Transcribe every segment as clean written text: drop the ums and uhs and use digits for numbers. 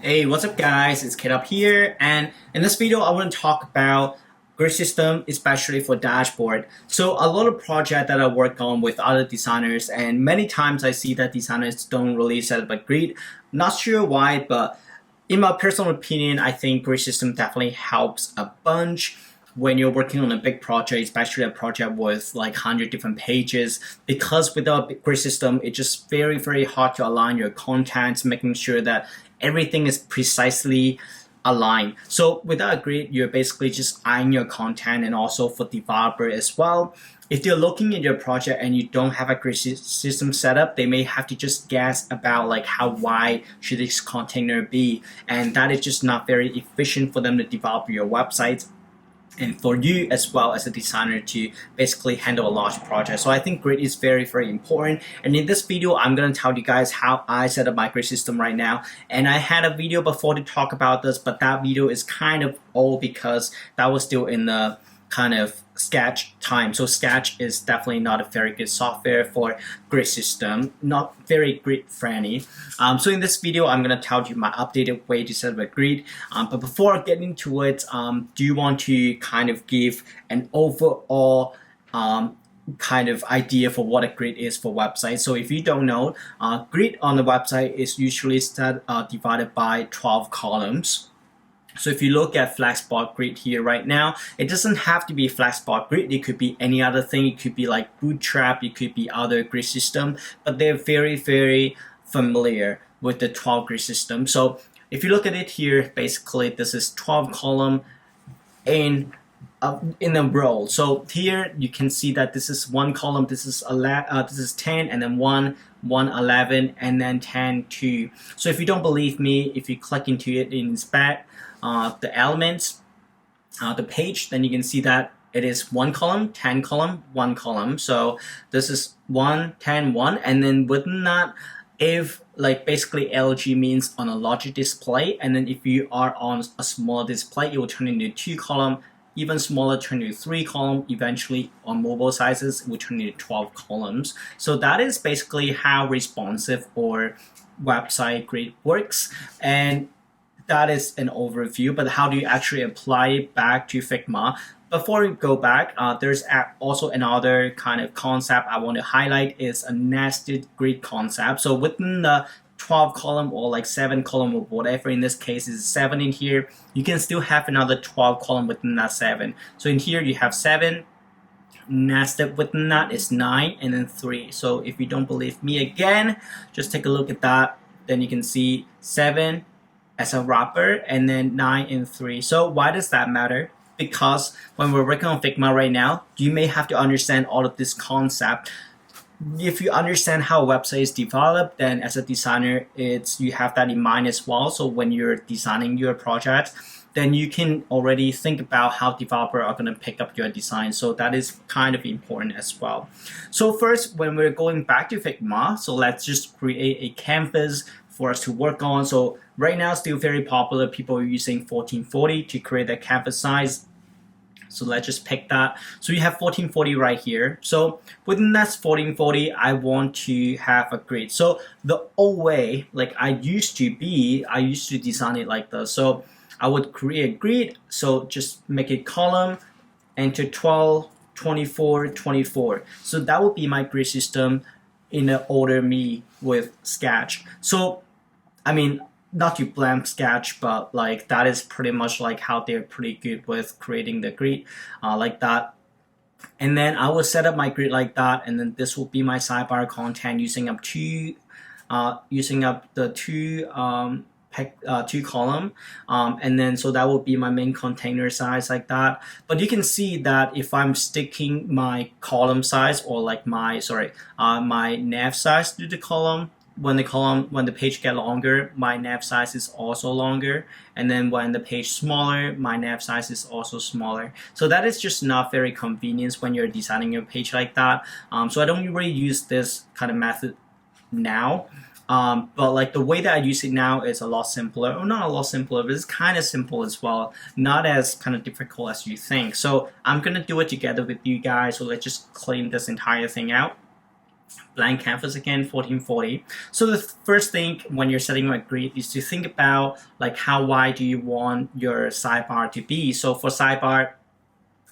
Hey, what's up guys? It's Kid up here, and in this video I want to talk about grid system, especially for dashboard. So a lot of projects that I work on with other designers, and many times I see that designers don't really set up a grid. Not sure why, but in my personal opinion, I think grid system definitely helps a bunch when you're working on a big project, especially a project with like 100 different pages, because without a grid system, it's just very hard to align your contents, making sure that everything is precisely aligned. So without a grid, you're basically just eyeing your content, and also for developer as well. If they're looking at your project and you don't have a grid system set up, they may have to just guess about like how wide should this container be, and that is just not very efficient for them to develop your website and for you as well as a designer to basically handle a large project. So I think grid is very important, and in this video I'm going to tell you guys how I set up my grid system right now. And I had a video before to talk about this, but that video is kind of old because that was still in the kind of Sketch time. So Sketch is definitely not a very good software for grid system, not very grid friendly. So in this video, I'm going to tell you my updated way to set up a grid. But before I get into it, do you want to kind of give an overall kind of idea for what a grid is for websites? So if you don't know, grid on the website is usually divided by 12 columns. So if you look at Flexboard grid here right now, it doesn't have to be Flexboard grid. It could be any other thing. It could be like Bootstrap. It could be other grid system, but they're very familiar with the 12 grid system. So if you look at it here, basically this is 12 column in a row. So here you can see that this is one column, this is 10, and then 1, 11, and then 10, 2. So if you don't believe me, if you click into it and inspect the elements, the page, then you can see that it is 1 column, 10 column, 1 column. So this is 1, 10, 1, and then within that, if like basically LG means on a larger display, and then if you are on a smaller display, it will turn into 2 column, even smaller turn into 3 column, eventually on mobile sizes it will turn into 12 columns. So that is basically how responsive or website grid works, and that is an overview. But how do you actually apply it back to Figma? Before we go back, there's also another kind of concept I want to highlight, is a nested grid concept. So within the 12 column or like 7 column or whatever, in this case is 7 in here, you can still have another 12 column within that 7. So in here you have 7, nested within that is 9, and then 3. So if you don't believe me again, just take a look at that. Then you can see 7 as a wrapper, and then 9 and 3. So why does that matter? Because when we're working on Figma right now, you may have to understand all of this concept. If you understand how a website is developed, then as a designer, you have that in mind as well. So when you're designing your project, then you can already think about how developers are going to pick up your design. So that is kind of important as well. So first, when we're going back to Figma, so let's just create a canvas for us to work on. So right now, still very popular. People are using 1440 to create a canvas size. So let's just pick that. So you have 1440 right here. So within that 1440, I want to have a grid. So the old way, like I used to design it like this. So I would create a grid. So just make a column, enter 12, 24, 24. So that would be my grid system in the order me with Sketch. So I mean, not to blame Sketch, but like that is pretty much like how they're pretty good with creating the grid like that. And then I will set up my grid like that, and then this will be my sidebar content using up the two column, and then so that will be my main container size like that. But you can see that if I'm sticking my column size or like my nav size to the column, when the page get longer, my nav size is also longer, and then when the page smaller, my nav size is also smaller. So that is just not very convenient when you're designing your page like that. So I don't really use this kind of method now. But like the way that I use it now is a lot simpler, or not a lot simpler, but it's kind of simple as well, not as kind of difficult as you think. So I'm gonna do it together with you guys. So let's just clean this entire thing out. blank canvas again, 1440. So the first thing when you're setting a grid is to think about like how wide do you want your sidebar to be. So for sidebar,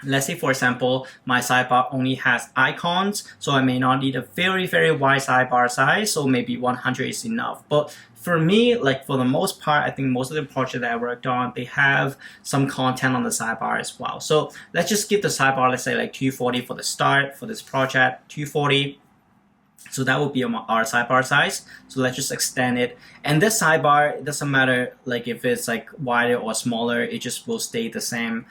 let's say for example, my sidebar only has icons, so I may not need a very, very wide sidebar size, so maybe 100 is enough. But for me, like for the most part, I think most of the projects that I worked on, they have some content on the sidebar as well. So let's just give the sidebar, let's say like 240 for the start for this project, 240. So that would be our sidebar size. So let's just extend it. And this sidebar, it doesn't matter like if it's like wider or smaller, it just will stay the same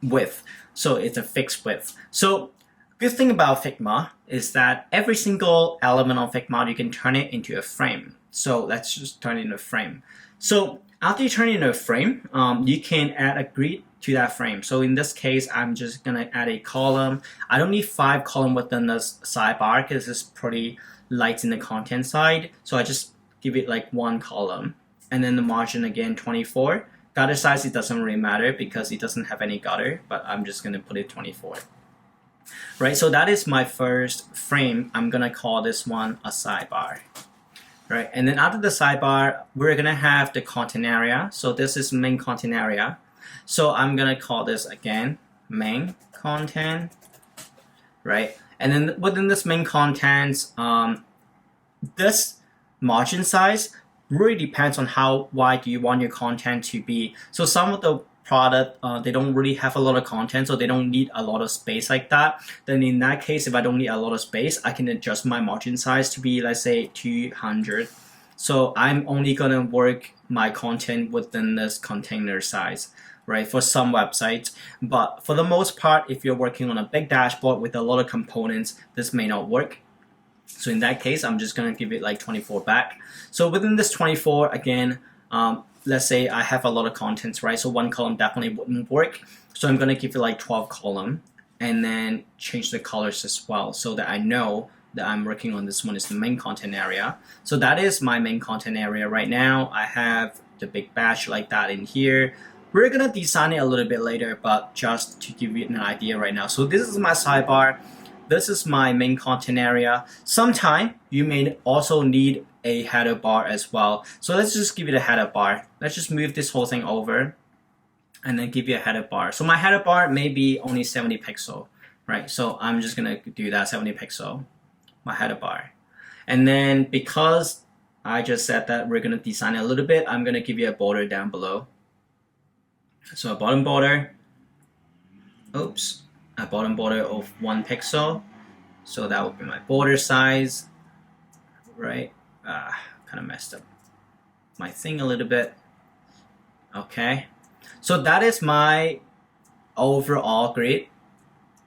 width. So it's a fixed width. So good thing about Figma is that every single element on Figma, you can turn it into a frame. So let's just turn it into a frame. So after you turn it into a frame, you can add a grid to that frame. So in this case, I'm just gonna add a column. I don't need 5 columns within this sidebar because it's pretty light in the content side. So I just give it like 1 column. And then the margin again, 24. Gutter size, it doesn't really matter because it doesn't have any gutter, but I'm just gonna put it 24. Right, so that is my first frame. I'm gonna call this one a sidebar. Right, and then after the sidebar, we're gonna have the content area. So this is main content area. So I'm gonna call this again main content, right? And then within this main content, this margin size really depends on how wide you want your content to be. So some of the product, they don't really have a lot of content, so they don't need a lot of space like that. Then in that case, if I don't need a lot of space, I can adjust my margin size to be, let's say 200. So I'm only gonna work my content within this container size, right, for some websites. But for the most part, if you're working on a big dashboard with a lot of components, this may not work. So in that case, I'm just gonna give it like 24 back. So within this 24, again, let's say I have a lot of contents, right? So 1 column definitely wouldn't work. So I'm gonna give it like 12 column and then change the colors as well so that I know that I'm working on this one is the main content area. So that is my main content area right now. I have the big batch like that in here. We're gonna design it a little bit later, but just to give you an idea right now. So this is my sidebar. This is my main content area. Sometime you may also need a header bar as well. So let's just give it a header bar. Let's just move this whole thing over and then give you a header bar. So my header bar may be only 70 pixel, right? So I'm just gonna do that 70 pixel, my header bar. And then because I just said that we're gonna design it a little bit, I'm gonna give you a border down below. So a bottom border, a bottom border of 1 pixel. So that would be my border size, right? Kind of messed up my thing a little bit. Okay, so that is my overall grid,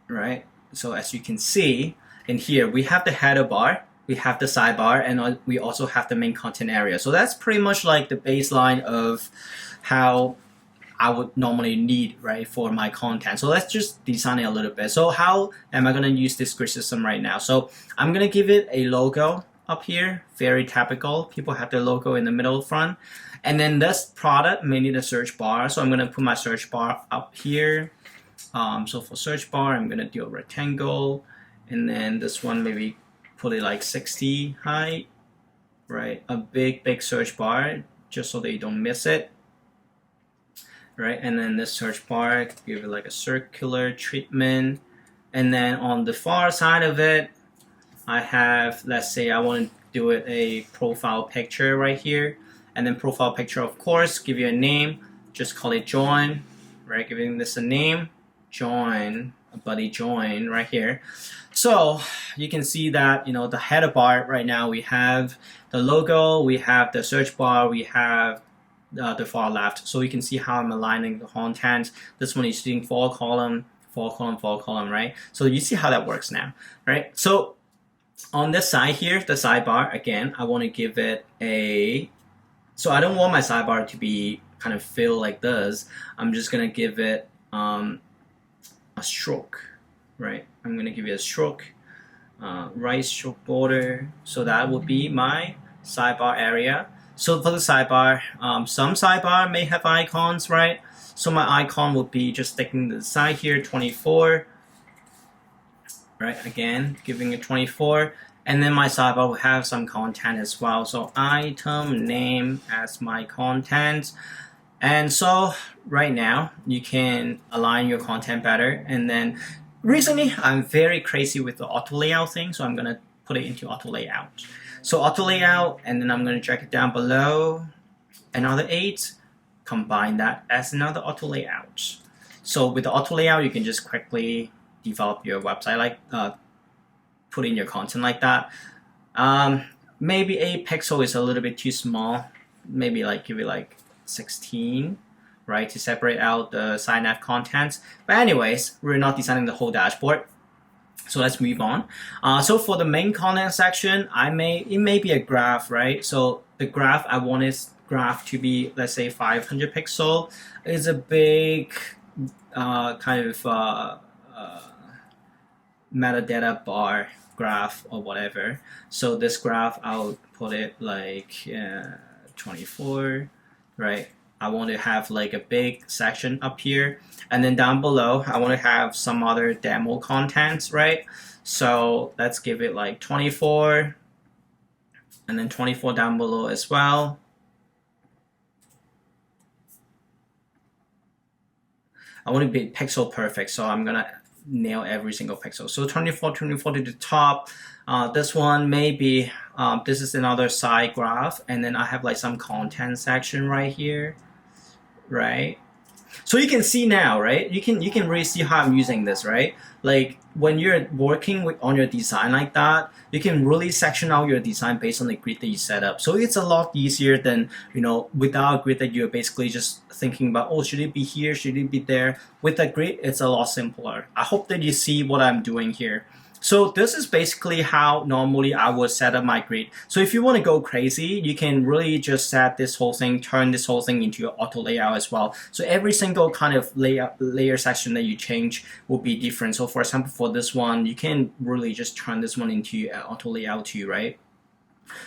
right? So as you can see in here, we have the header bar, we have the sidebar, and we also have the main content area. So that's pretty much like the baseline of how I would normally need, right, for my content. So let's just design it a little bit. So how am I going to use this grid system right now? So I'm going to give it a logo up here, very typical. People have their logo in the middle front. And then this product may need a search bar. So I'm going to put my search bar up here. So for search bar, I'm going to do a rectangle. And then this one, maybe put it like 60 height, right? A big search bar, just so that you don't miss it. Right, and then this search bar, give it like a circular treatment. And then on the far side of it, I have, let's say I want to do it a profile picture right here. And then profile picture, of course, give you a name, just call it join, right? Giving this a name, join, a buddy join right here. So you can see that, you know, the header bar right now, we have the logo, we have the search bar, we have the far left. So you can see how I'm aligning the content. This one is using 4 column, 4 column, 4 column, right? So you see how that works now, right? So on this side here, the sidebar, again, I want to give it a, so I don't want my sidebar to be kind of filled like this. I'm just going to give it a stroke, right? I'm going to give it a stroke, right stroke border. So that would be my sidebar area. So for the sidebar, some sidebar may have icons, right? So my icon would be just sticking the side here, 24, right? Again, giving it 24. And then my sidebar will have some content as well. So item name as my content. And so right now you can align your content better. And then recently I'm very crazy with the auto layout thing. So I'm gonna put it into auto layout. So auto layout, and then I'm gonna drag it down below. Another 8, combine that as another auto layout. So with the auto layout, you can just quickly develop your website, like put in your content like that. Maybe 8 pixel is a little bit too small. Maybe like give it like 16, right, to separate out the side nav contents. But anyways, we're not designing the whole dashboard. So let's move on. So for the main content section, it may be a graph, right? So the graph, I want this graph to be, let's say 500 pixel. It's a big kind of metadata bar graph or whatever. So this graph, I'll put it like 24, right? I want to have like a big section up here, and then down below I want to have some other demo contents, right? So let's give it like 24, and then 24 down below as well. I want to be pixel perfect, so I'm gonna nail every single pixel. So 24 to the top. This one maybe this is another side graph, and then I have like some content section right here, right? So you can see now, right? You can really see how I'm using this, right? Like when you're working on your design like that, you can really section out your design based on the grid that you set up. So it's a lot easier than, you know, without a grid that you're basically just thinking about, oh, should it be here? Should it be there? With a grid, it's a lot simpler. I hope that you see what I'm doing here. So this is basically how normally I would set up my grid. So if you want to go crazy, you can really just set this whole thing, turn this whole thing into your auto layout as well. So every single kind of layer section that you change will be different. So for example, for this one, you can really just turn this one into auto layout too, right?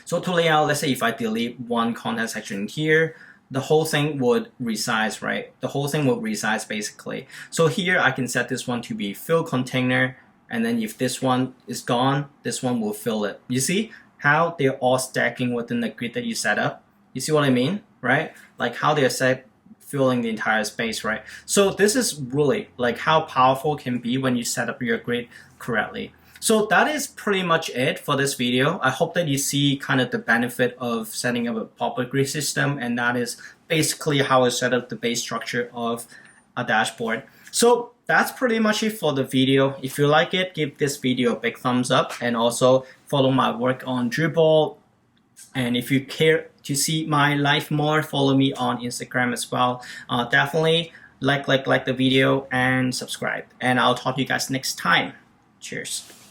So auto layout, let's say if I delete one content section here, the whole thing would resize, right? The whole thing would resize basically. So here I can set this one to be fill container. And then if this one is gone, this one will fill it. You see how they're all stacking within the grid that you set up? You see what I mean, right? Like how they're filling the entire space, right? So this is really like how powerful it can be when you set up your grid correctly. So that is pretty much it for this video. I hope that you see kind of the benefit of setting up a proper grid system, and that is basically how I set up the base structure of a dashboard. So that's pretty much it for the video. If you like it, give this video a big thumbs up, and also follow my work on Dribbble. And if you care to see my life more, follow me on Instagram as well. Definitely like the video and subscribe. And I'll talk to you guys next time. Cheers.